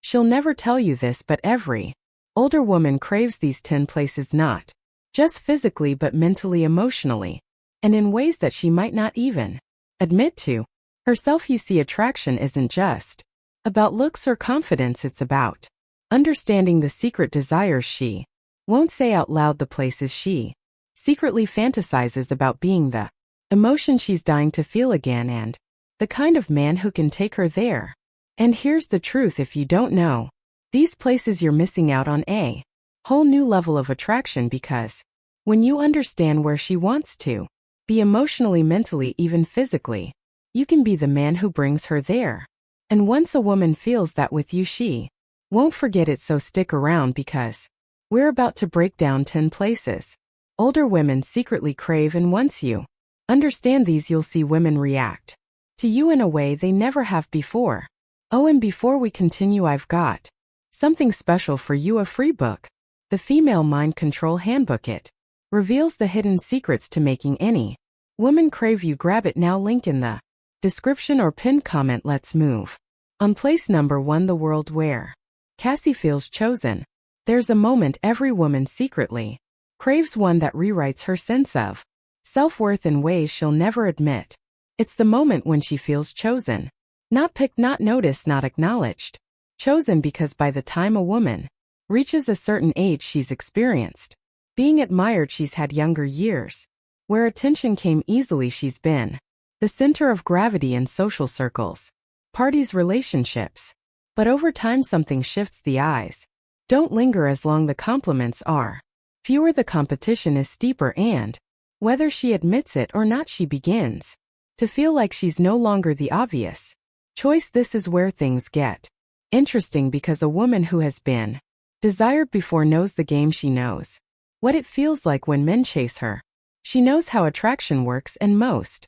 She'll never tell you this, but every older woman craves these 10 places, not just physically but mentally, emotionally, and in ways that she might not even admit to herself. You see, attraction isn't just about looks or confidence, it's about understanding the secret desires she won't say out loud, the places she secretly fantasizes about being, the emotion she's dying to feel again, and the kind of man who can take her there. And here's the truth: if you don't know these places, you're missing out on a whole new level of attraction, because when you understand where she wants to be emotionally, mentally, even physically, you can be the man who brings her there. And once a woman feels that with you, she won't forget it. So stick around, because we're about to break down 10 places older women secretly crave, and once you understand these, you'll see women react to you in a way they never have before. Oh, and before we continue, I've got something special for you, a free book, The Female Mind Control Handbook. It reveals the hidden secrets to making any woman crave you. Grab it now, link in the description or pinned comment. Let's move on. Place number 1, the world where Cassie feels chosen. There's a moment every woman secretly craves, one that rewrites her sense of self-worth in ways she'll never admit. It's the moment when she feels chosen. Not picked, not noticed, not acknowledged. Chosen because by the time a woman reaches a certain age, she's experienced being admired. She's had younger years where attention came easily. She's been the center of gravity in social circles, parties, relationships. But over time, something shifts. The eyes don't linger as long, the compliments are fewer, the competition is steeper, and whether she admits it or not, she begins to feel like she's no longer the obvious choice. This is where things get interesting, because a woman who has been desired before knows the game. She knows what it feels like when men chase her. She knows how attraction works, and most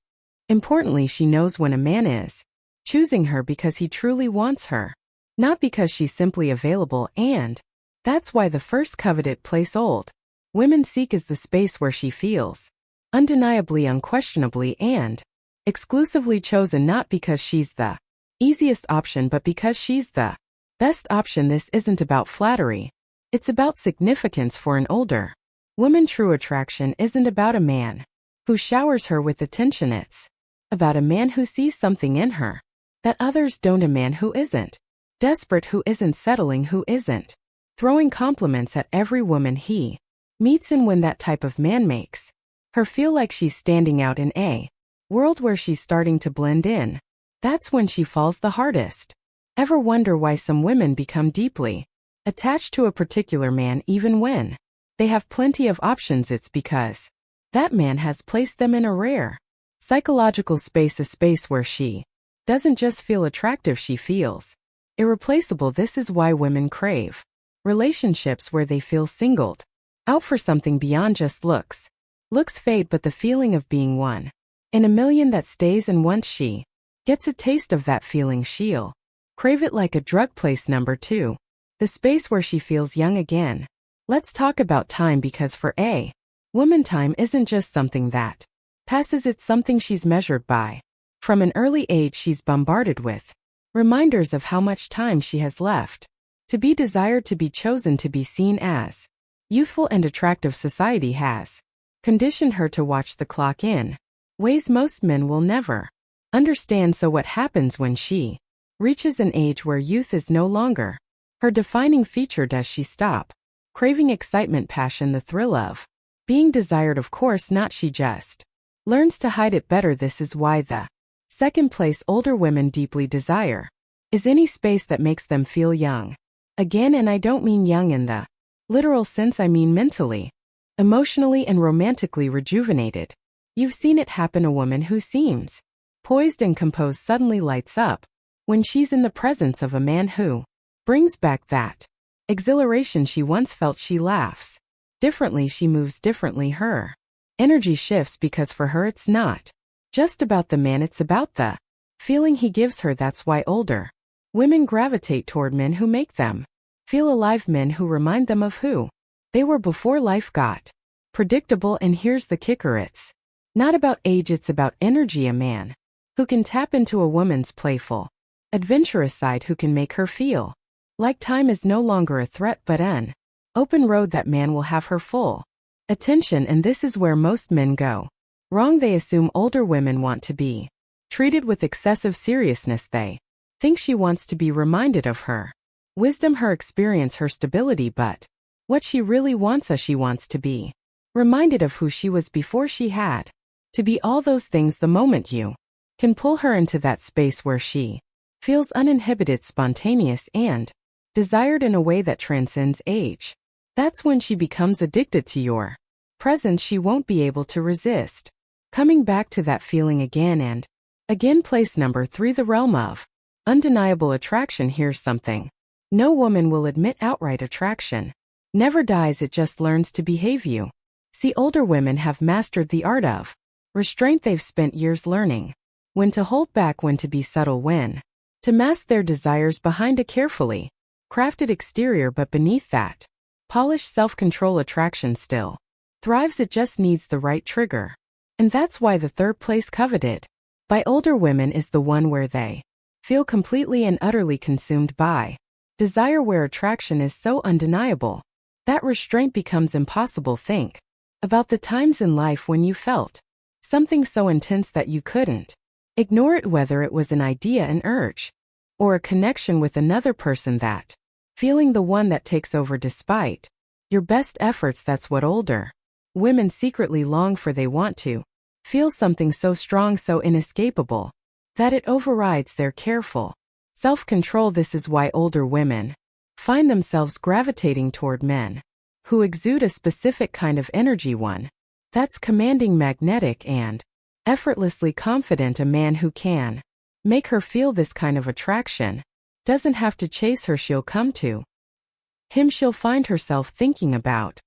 importantly, she knows when a man is choosing her because he truly wants her, not because she's simply available. And that's why the first coveted place old women seek is the space where she feels undeniably, unquestionably, and exclusively chosen, not because she's the easiest option, but because she's the best option. This isn't about flattery. It's about significance for an older woman. True attraction isn't about a man who showers her with attention. It's about a man who sees something in her that others don't, a man who isn't desperate, who isn't settling, who isn't throwing compliments at every woman he meets. And when that type of man makes her feel like she's standing out in a world where she's starting to blend in, that's when she falls the hardest. Ever wonder why some women become deeply attached to a particular man even when they have plenty of options? It's because that man has placed them in a rare psychological space, a space where she doesn't just feel attractive, she feels irreplaceable. This is why women crave relationships where they feel singled out for something beyond just looks. Looks fade, but the feeling of being one in a million that stays. And once she gets a taste of that feeling, she'll crave it like a drug. Place number 2, the space where she feels young again. Let's talk about time, because for a woman, time isn't just something that passes, it's something she's measured by. From an early age, she's bombarded with reminders of how much time she has left to be desired, to be chosen, to be seen as youthful and attractive. Society has conditioned her to watch the clock in ways most men will never understand. So what happens when she reaches an age where youth is no longer her defining feature? Does she stop craving excitement, passion, the thrill of being desired? Of course not. She just learns to hide it better. This is why the second place older women deeply desire is any space that makes them feel young again. And I don't mean young in the literal sense, I mean mentally, emotionally, and romantically rejuvenated. You've seen it happen. A woman who seems poised and composed suddenly lights up when she's in the presence of a man who brings back that exhilaration she once felt. She laughs differently, she moves differently, her energy shifts, because for her it's not just about the man, it's about the feeling he gives her. That's why older women gravitate toward men who make them feel alive, men who remind them of who they were before life got predictable. And here's the kicker: it's not about age, it's about energy. A man who can tap into a woman's playful, adventurous side, who can make her feel Like time is no longer a threat but an open road that man will have her full attention, and this is where most men go wrong. They assume older women want to be treated with excessive seriousness. They think she wants to be reminded of her wisdom, her experience, her stability, but what she really wants is she wants to be reminded of who she was before she had to be all those things. The moment you can pull her into that space where she feels uninhibited, spontaneous, and desired in a way that transcends age, that's when she becomes addicted to your presence. She won't be able to resist coming back to that feeling again and again. Place number 3, the realm of undeniable attraction. Here's something no woman will admit: outright attraction never dies, it just learns to behave. You see, older women have mastered the art of restraint. They've spent years learning when to hold back, when to be subtle, when to mask their desires behind a carefully crafted exterior, but beneath that polished self-control, attraction still thrives. It just needs the right trigger. And that's why the third place coveted by older women is the one where they feel completely and utterly consumed by desire, where attraction is so undeniable that restraint becomes impossible. Think about the times in life when you felt something so intense that you couldn't ignore it, whether it was an idea, an urge, or a connection with another person. That feeling, the one that takes over despite your best efforts, that's what older women secretly long for. They want to feel something so strong, so inescapable, that it overrides their careful self-control. This is why older women find themselves gravitating toward men who exude a specific kind of energy, one that's commanding, magnetic, and effortlessly confident. A man who can make her feel this kind of attraction doesn't have to chase her. She'll come to him. She'll find herself thinking about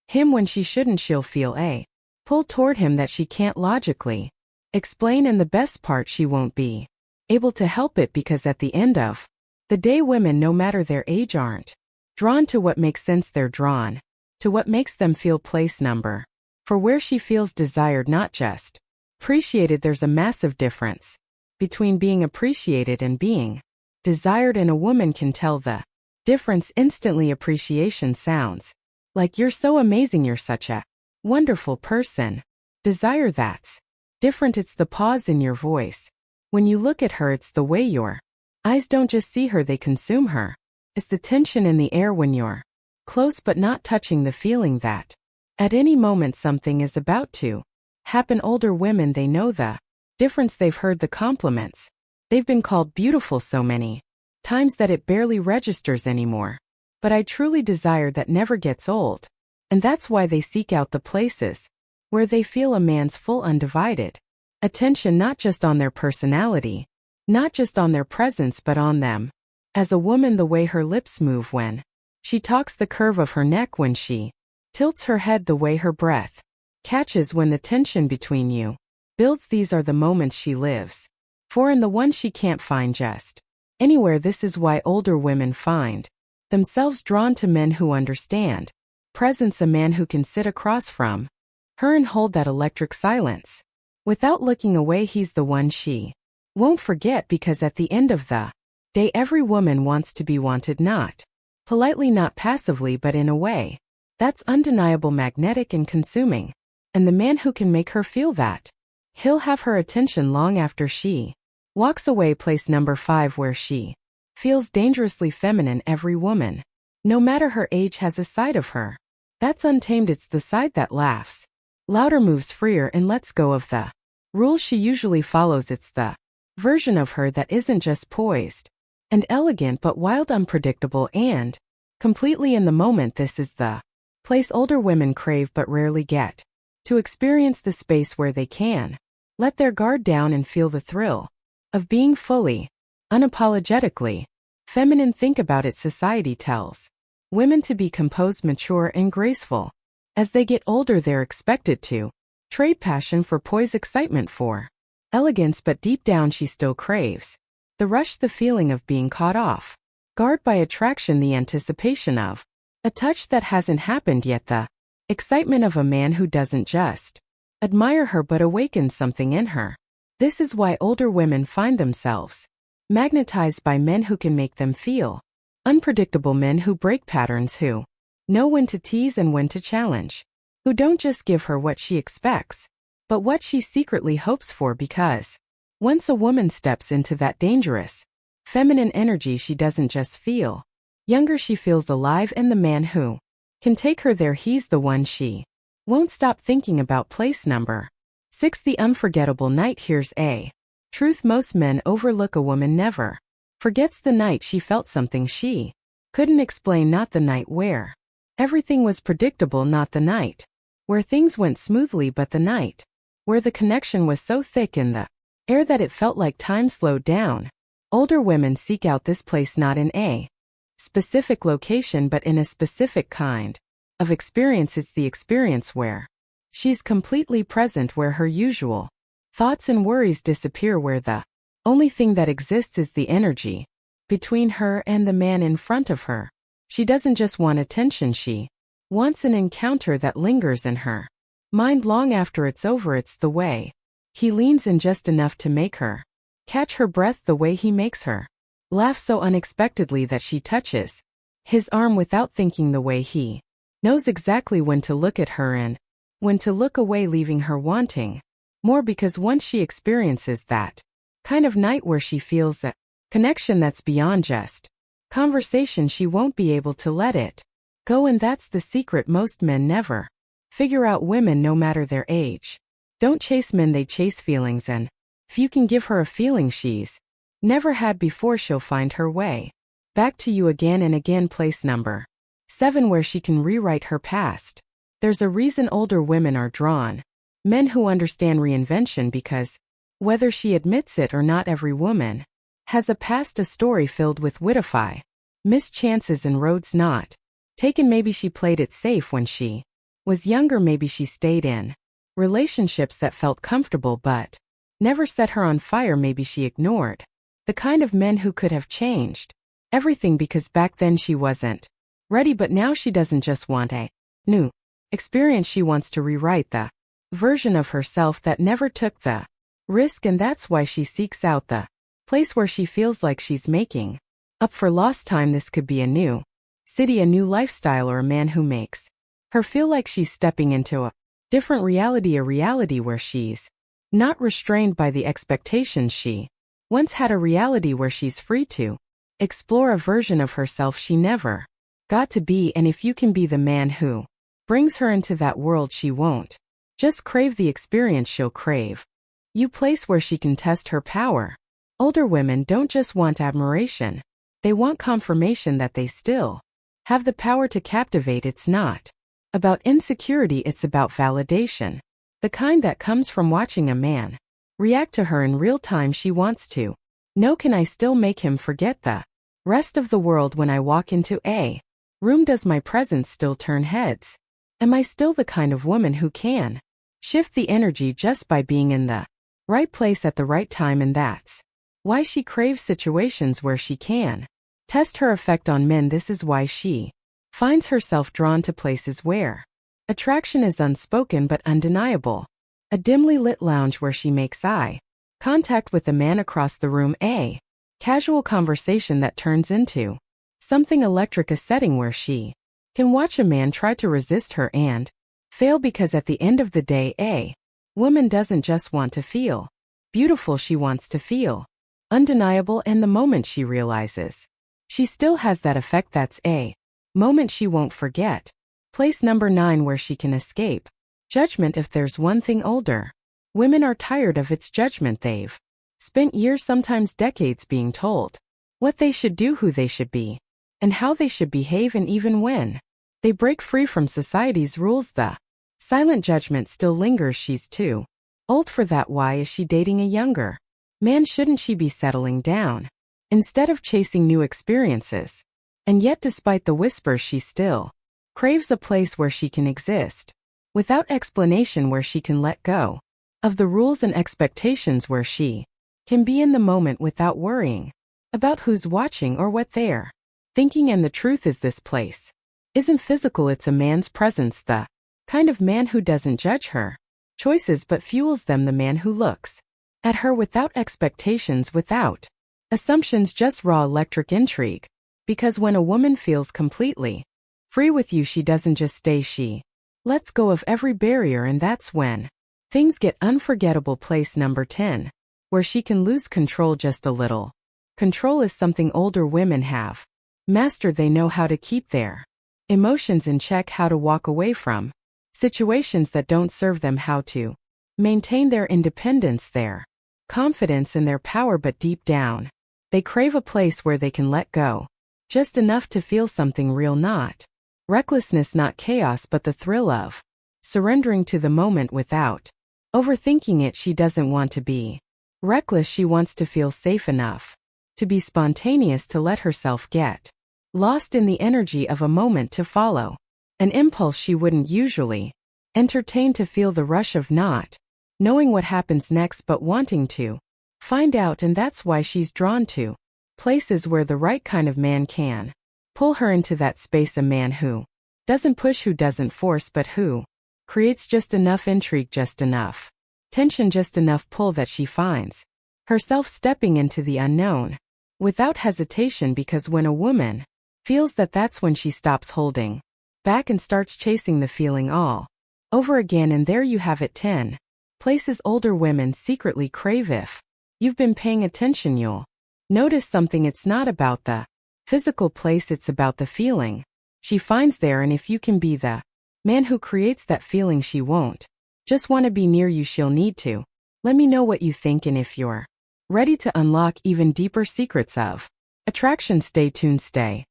him when she shouldn't. She'll feel a pull toward him that she can't logically explain, and the best part, she won't be able to help it, because at the end of the day, women, no matter their age, aren't drawn to what makes sense. They're drawn to what makes them feel. Place number 4, where she feels desired, not just appreciated. There's a massive difference between being appreciated and being desired, and a woman can tell the difference instantly. Appreciation sounds like you're so amazing, you're such a wonderful person. Desire, that's different. It's the pause in your voice when you look at her. It's the way your eyes don't just see her, they consume her. It's the tension in the air when you're close but not touching, the feeling that at any moment something is about to happen. Older women, they know the difference. They've heard the compliments. They've been called beautiful so many times that it barely registers anymore. But I truly desire that never gets old. And that's why they seek out the places where they feel a man's full undivided attention, not just on their personality, not just on their presence, but on them. As a woman, the way her lips move when she talks, the curve of her neck when she tilts her head, the way her breath catches when the tension between you builds. These are the moments she lives for, and the ones she can't find just anywhere. This is why older women find themselves drawn to men who understand presence, a man who can sit across from her and hold that electric silence without looking away. He's the one she won't forget, because at the end of the day, every woman wants to be wanted, not politely, not passively, but in a way that's undeniable, magnetic, and consuming. And the man who can make her feel that, he'll have her attention long after she walks away. Place number 5, where she feels dangerously feminine. Every woman, no matter her age, has a side of her that's untamed. It's the side that laughs louder, moves freer, and lets go of the rules she usually follows. It's the version of her that isn't just poised and elegant, but wild, unpredictable, and completely in the moment. This is the place older women crave but rarely get to experience, the space where they can let their guard down and feel the thrill of being fully, unapologetically feminine. Think about it. Society tells women to be composed, mature, and graceful. As they get older, they're expected to trade passion for poise, excitement for elegance, but deep down she still craves the rush, the feeling of being caught off guard by attraction, the anticipation of a touch that hasn't happened yet, the excitement of a man who doesn't just admire her but awakens something in her. This is why older women find themselves magnetized by men who can make them feel Unpredictable men who break patterns, who know when to tease and when to challenge. Who don't just give her what she expects, but what she secretly hopes for, because once a woman steps into that dangerous, feminine energy, she doesn't just feel younger, she feels alive, and the man who can take her there, he's the one she won't stop thinking about. Place number 6, the unforgettable night. Here's a truth most men overlook: a woman never forgets the night she felt something she couldn't explain, not the night where everything was predictable, not the night where things went smoothly, but the night where the connection was so thick in the air that it felt like time slowed down. Older women seek out this place not in a specific location, but in a specific kind of experience. It's the experience where she's completely present, where her usual thoughts and worries disappear, where the only thing that exists is the energy between her and the man in front of her. She doesn't just want attention, she wants an encounter that lingers in her mind long after it's over. It's the way he leans in just enough to make her catch her breath, the way he makes her laugh so unexpectedly that she touches his arm without thinking, the way he knows exactly when to look at her and when to look away, leaving her wanting more, because once she experiences that kind of night where she feels a connection that's beyond just conversation, she won't be able to let it go. And that's the secret most men never figure out. Women, no matter their age, don't chase men, they chase feelings, and if you can give her a feeling she's never had before, she'll find her way back to you again and again. Place number 7, where she can rewrite her past. There's a reason older women are drawn men who understand reinvention, because whether she admits it or not, every woman has a past, a story filled with wittify missed chances and roads not taken. Maybe she played it safe when she was younger, maybe she stayed in relationships that felt comfortable but never set her on fire. Maybe she ignored the kind of men who could have changed everything, because back then she wasn't ready. But now she doesn't just want a new experience, she wants to rewrite the version of herself that never took the risk, and that's why she seeks out the place where she feels like she's making up for lost time. This could be a new city, a new lifestyle, or a man who makes her feel like she's stepping into a different reality, a reality where she's not restrained by the expectations she once had, a reality where she's free to explore a version of herself she never got to be. And if you can be the man who brings her into that world, she won't just crave the experience, she'll crave you, place where she can test her power. Older women don't just want admiration, they want confirmation that they still have the power to captivate. It's not about insecurity, it's about validation, the kind that comes from watching a man react to her in real time. She wants to know, can I still make him forget the rest of the world when I walk into a room? Does my presence still turn heads? Am I still the kind of woman who can shift the energy just by being in the right place at the right time? And that's why she craves situations where she can test her effect on men. This is why she finds herself drawn to places where attraction is unspoken but undeniable. A dimly lit lounge where she makes eye contact with a man across the room, a casual conversation that turns into something electric, a setting where she can watch a man try to resist her and fail, because at the end of the day, a woman doesn't just want to feel beautiful, she wants to feel undeniable. And the moment she realizes she still has that effect, that's a moment she won't forget. Place number 9, where she can escape judgment. If there's one thing older women are tired of, it's judgment. They've spent years, sometimes decades, being told what they should do, who they should be, and how they should behave. And even when they break free from society's rules, the silent judgment still lingers. She's too old for that. Why is she dating a younger man? Shouldn't she be settling down instead of chasing new experiences? And yet, despite the whispers, she still craves a place where she can exist without explanation, where she can let go of the rules and expectations, where she can be in the moment without worrying about who's watching or what they're thinking. And the truth is, this place isn't physical, it's a man's presence, the kind of man who doesn't judge her choices but fuels them, the man who looks at her without expectations, without assumptions, just raw electric intrigue. Because when a woman feels completely free with you, she doesn't just stay, she lets go of every barrier, and that's when things get unforgettable. Place number 10. Where she can lose control just a little. Control is something older women have mastered. They know how to keep their emotions in check, how to walk away from situations that don't serve them, how to maintain their independence, their confidence, and their power. But deep down, they crave a place where they can let go. Just enough to feel something real, not recklessness, not chaos, but the thrill of surrendering to the moment without overthinking it. She doesn't want to be reckless, she wants to feel safe enough to be spontaneous, to let herself get lost in the energy of a moment, to follow an impulse she wouldn't usually entertain, to feel the rush of not knowing what happens next but wanting to find out. And that's why she's drawn to places where the right kind of man can pull her into that space, a man who doesn't push, who doesn't force, but who creates just enough intrigue, just enough tension, just enough pull that she finds herself stepping into the unknown without hesitation. Because when a woman feels that, that's when she stops holding back and starts chasing the feeling all over again. And there you have it, 10 places older women secretly crave. If you've been paying attention, you'll notice something. It's not about the physical place, it's about the feeling she finds there. And if you can be the man who creates that feeling, she won't just want to be near you, she'll need to. Let me know what you think, and if you're ready to unlock even deeper secrets of attraction, stay tuned, stay